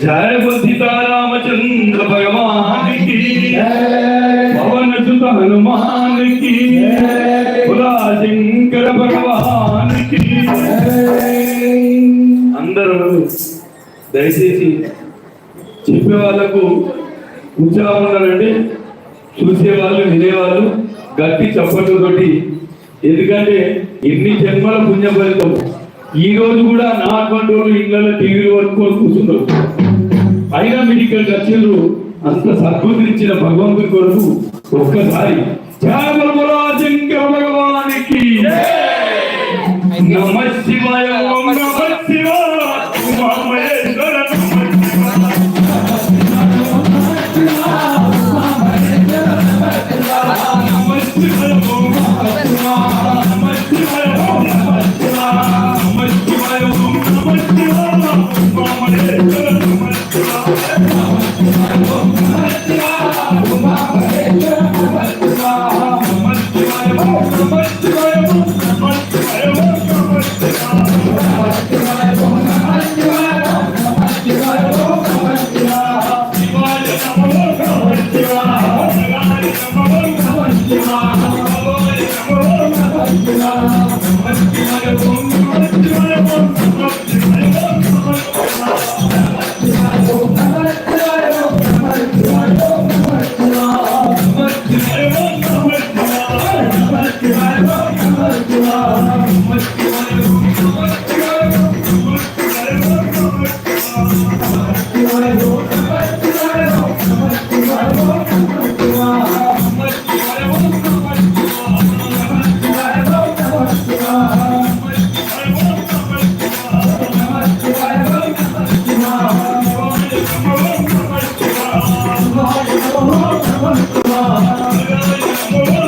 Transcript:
जय सीतारामचंद्र भगवान की पवन सुत हनुमान की भोला शंकर भगवान की అందరూ దయచేసి చెప్పే వాళ్ళకు ఉత్సాహం ఉండాలండి, చూసేవాళ్ళు వినేవాళ్ళు గట్టి చప్పట్లతోటి. ఎందుకంటే ఎన్ని జన్మల పుణ్య ఫలితం. ఈ రోజు కూడా నా అటువంటి వాళ్ళు ఇళ్లలో టీవీలు పట్టుకొని కూర్చున్నారు. అయినా మీరు ఇక్కడికి వచ్చిండ్రు. అంత సద్బుద్ధినిచ్చిన భగవంతుడి కొరకు ఒక్కసారి శంకర భగవానికి నమ శివాయ, ఓం నమ శివాయ, ఉమామహేశ్వర Come on.